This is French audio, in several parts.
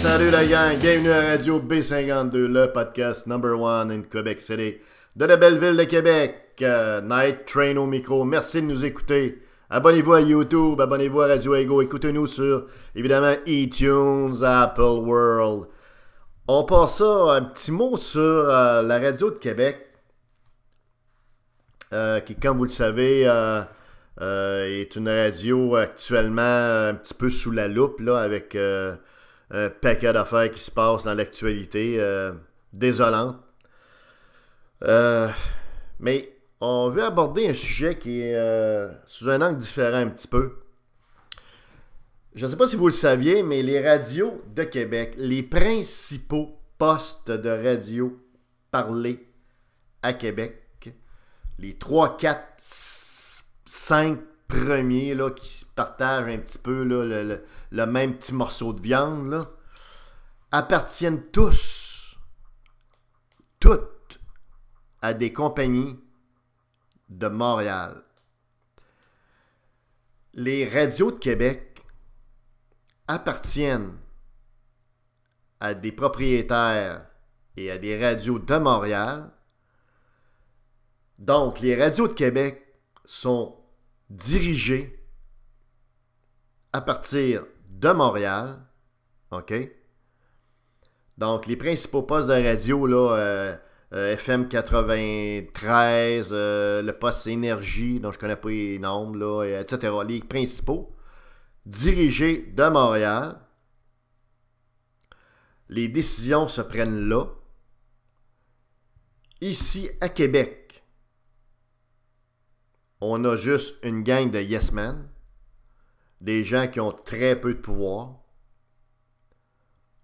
Salut la gang, bienvenue à Radio B52, le podcast number one in Quebec City, de la belle ville de Québec. Night Train au micro, merci de nous écouter. Abonnez-vous à YouTube, abonnez-vous à Radio Ego, écoutez-nous sur, évidemment, iTunes, Apple World. On passe ça, un petit mot sur la radio de Québec, qui, comme vous le savez, est une radio actuellement un petit peu sous la loupe, là, avec un paquet d'affaires qui se passent dans l'actualité, désolante. Mais on veut aborder un sujet qui est sous un angle différent un petit peu. Je ne sais pas si vous le saviez, mais les radios de Québec, les principaux postes de radio parlés à Québec, les 3, 4, 5 premiers là, qui se partagent un petit peu là, le même petit morceau de viande, là, appartiennent toutes à des compagnies de Montréal. Les radios de Québec appartiennent à des propriétaires et à des radios de Montréal. Donc, les radios de Québec sont dirigées à partir de Montréal. OK? Donc, les principaux postes de radio, là, FM 93, le poste Énergie, dont je ne connais pas les nombres, là, etc. Les principaux, dirigés de Montréal. Les décisions se prennent là. Ici, à Québec, on a juste une gang de yes men, des gens qui ont très peu de pouvoir,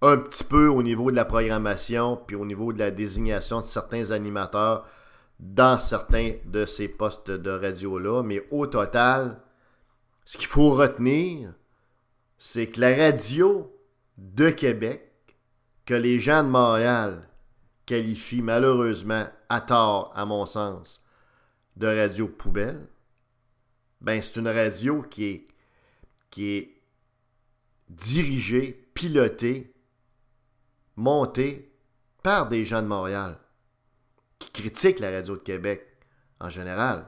un petit peu au niveau de la programmation, puis au niveau de la désignation de certains animateurs dans certains de ces postes de radio-là. Mais au total, ce qu'il faut retenir, c'est que la radio de Québec, que les gens de Montréal qualifient malheureusement, à tort, à mon sens, de radio poubelle, ben c'est une radio qui est dirigée, pilotée, montée par des gens de Montréal qui critiquent la radio de Québec en général.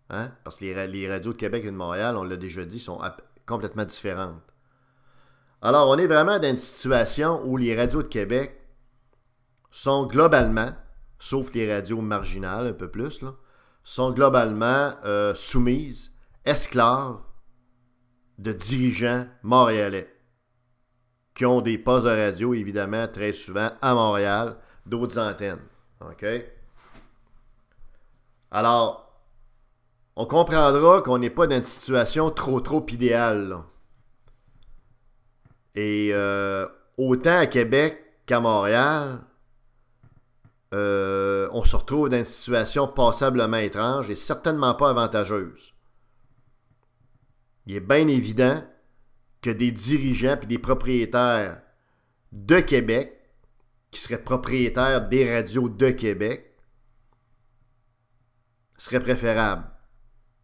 Hein? Parce que les radios de Québec et de Montréal, on l'a déjà dit, sont complètement différentes. Alors, on est vraiment dans une situation où les radios de Québec sont globalement, sauf les radios marginales un peu plus, là, sont globalement soumises, esclaves de dirigeants montréalais qui ont des postes de radio, évidemment, très souvent à Montréal, d'autres antennes. OK? Alors, on comprendra qu'on n'est pas dans une situation trop idéale, là. Et autant à Québec qu'à Montréal, on se retrouve dans une situation passablement étrange et certainement pas avantageuse. Il est bien évident que des dirigeants et des propriétaires de Québec, qui seraient propriétaires des radios de Québec, serait préférable.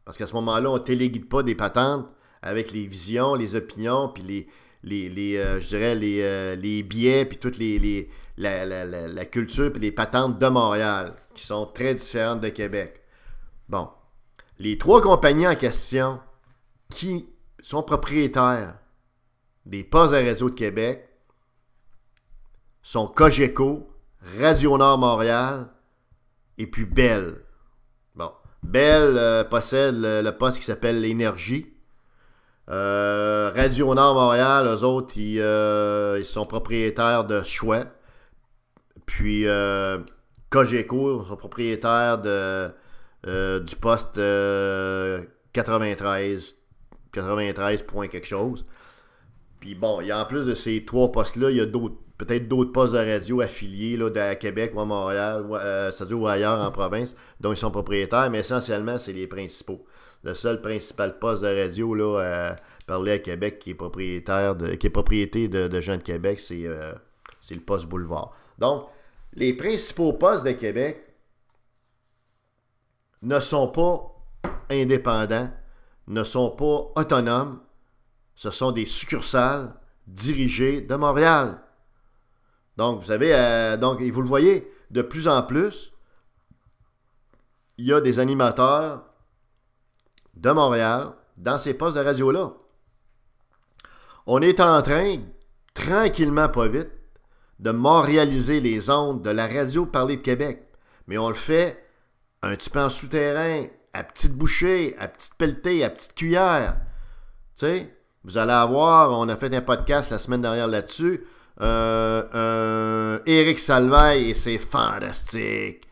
Parce qu'à ce moment-là, on ne téléguide pas des patentes avec les visions, les opinions, puis je dirais les biais, puis toute la culture, puis les patentes de Montréal, qui sont très différentes de Québec. Bon. Les 3 compagnies en question qui sont propriétaires des postes de réseau de Québec sont Cogeco, Radio Nord Montréal et puis Bell. Bon. Bell possède le poste qui s'appelle l'Énergie. Radio Nord Montréal, eux autres, ils sont propriétaires de Choix. Puis Cogeco sont propriétaires du poste 93 point quelque chose. Puis bon, il y a en plus de ces 3 postes-là, il y a peut-être d'autres postes de radio affiliés là, à Québec ou à Montréal, c'est-à-dire ou ailleurs en province, dont ils sont propriétaires, mais essentiellement, c'est les principaux. Le seul principal poste de radio là, parlé à Québec qui est propriété de gens de Québec, c'est le poste Boulevard. Donc, les principaux postes de Québec ne sont pas indépendants, ne sont pas autonomes, ce sont des succursales dirigée de Montréal. Donc, vous savez, donc, et vous le voyez, de plus en plus, il y a des animateurs de Montréal dans ces postes de radio-là. On est en train, tranquillement, pas vite, de montréaliser les ondes de la radio Parler de Québec. Mais on le fait un petit peu en souterrain, à petite bouchée, à petite pelletée, à petite cuillère. Tu sais, vous allez avoir, on a fait un podcast la semaine dernière là-dessus, Éric Salvaille, et c'est fantastique,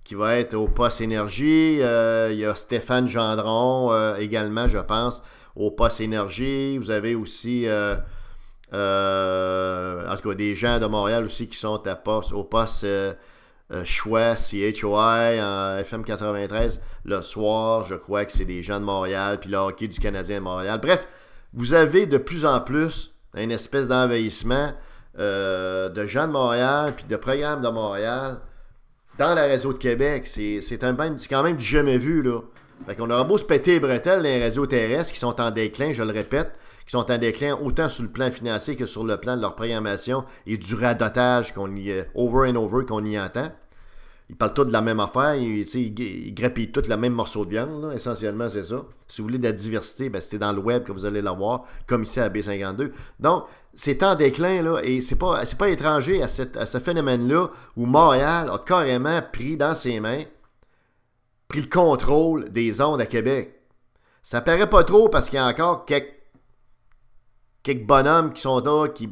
qui va être au Poste Énergie. Il y a Stéphane Gendron également, je pense, au Poste Énergie. Vous avez aussi, en tout cas, des gens de Montréal aussi qui sont au Poste Choix, CHOI, en FM 93, le soir. Je crois que c'est des gens de Montréal, puis le hockey du Canadien de Montréal. Bref, vous avez de plus en plus une espèce d'envahissement de gens de Montréal, puis de programmes de Montréal dans la radio de Québec. C'est quand même du jamais vu, là. Fait qu'on aura beau se péter les bretelles, les radios terrestres qui sont en déclin, je le répète, qui sont en déclin autant sur le plan financier que sur le plan de leur programmation et du radotage qu'on y over and over qu'on y entend. Ils parlent tous de la même affaire, ils grappillent tous le même morceau de viande, là, essentiellement c'est ça. Si vous voulez de la diversité, ben, c'est dans le web que vous allez l'avoir, comme ici à B52. Donc, c'est en déclin, là, et c'est pas étranger à ce phénomène-là où Montréal a carrément pris dans ses mains, pris le contrôle des ondes à Québec. Ça paraît pas trop parce qu'il y a encore quelques bonhommes qui sont là, qui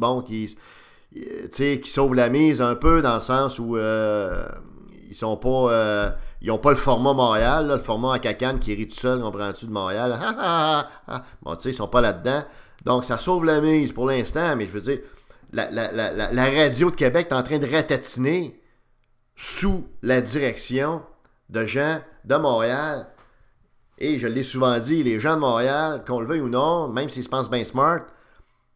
sauvent la mise un peu dans le sens où ils sont pas ils ont pas le format Montréal, là, le format à cacane qui rit tout seul, comprends-tu, de Montréal. Bon, tu sais, ils sont pas là-dedans. Donc, ça sauve la mise pour l'instant, mais je veux dire, la radio de Québec est en train de ratatiner sous la direction de gens de Montréal. Et je l'ai souvent dit, les gens de Montréal, qu'on le veuille ou non, même s'ils se pensent bien smart,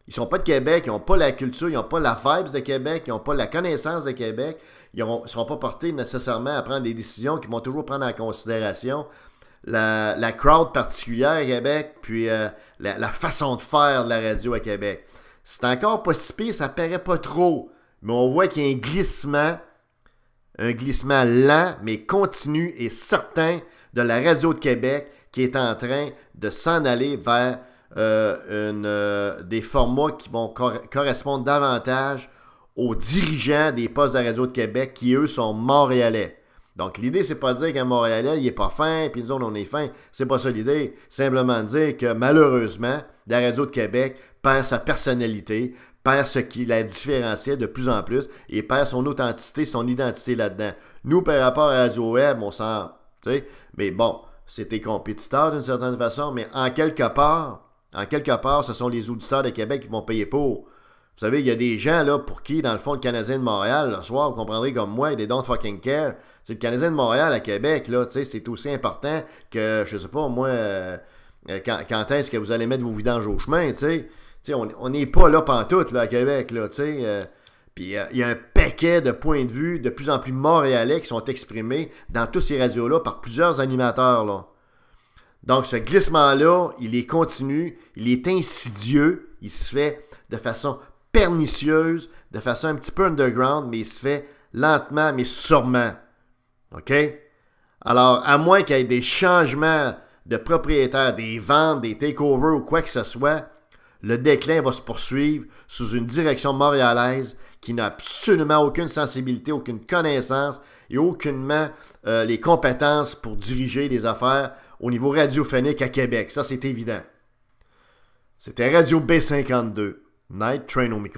ils sont pas de Québec, ils n'ont pas la culture, ils n'ont pas la vibes de Québec, ils n'ont pas la connaissance de Québec, ils ne seront pas portés nécessairement à prendre des décisions qui vont toujours prendre en considération la crowd particulière à Québec, puis la façon de faire de la radio à Québec. C'est encore pas si pire, ça paraît pas trop, mais on voit qu'il y a un glissement lent, mais continu et certain de la radio de Québec qui est en train de s'en aller vers des formats qui vont correspondre davantage aux dirigeants des postes de la radio de Québec qui, eux, sont montréalais. Donc, l'idée, c'est pas de dire qu'un Montréalais, il est pas fin, puis nous autres, on est fin. C'est pas ça l'idée. Simplement de dire que, malheureusement, la radio de Québec perd sa personnalité, perd ce qui la différenciait de plus en plus, et perd son authenticité, son identité là-dedans. Nous, par rapport à Radio Web, on s'en... Tu sais, mais bon, c'est tes compétiteurs d'une certaine façon, mais en quelque part, ce sont les auditeurs de Québec qui vont payer pour. Vous savez, il y a des gens là pour qui, dans le fond, le Canadien de Montréal, le soir, vous comprendrez comme moi, they don't fucking care. C'est le Canadien de Montréal à Québec, là, tu sais, c'est aussi important que, je sais pas, moi, quand est-ce que vous allez mettre vos vidanges au chemin, tu sais. Tu sais, on n'est pas là pantoute, là, à Québec, là, tu sais. Puis il y a un paquet de points de vue de plus en plus montréalais qui sont exprimés dans tous ces radios-là par plusieurs animateurs, là. Donc, ce glissement-là, il est continu, il est insidieux, il se fait de façon pernicieuse, de façon un petit peu underground, mais il se fait lentement, mais sûrement. OK? Alors, à moins qu'il y ait des changements de propriétaires, des ventes, des takeovers ou quoi que ce soit, le déclin va se poursuivre sous une direction montréalaise qui n'a absolument aucune sensibilité, aucune connaissance et aucunement les compétences pour diriger des affaires au niveau radiophonique à Québec. Ça, c'est évident. C'était Radio B52. Night Train au micro.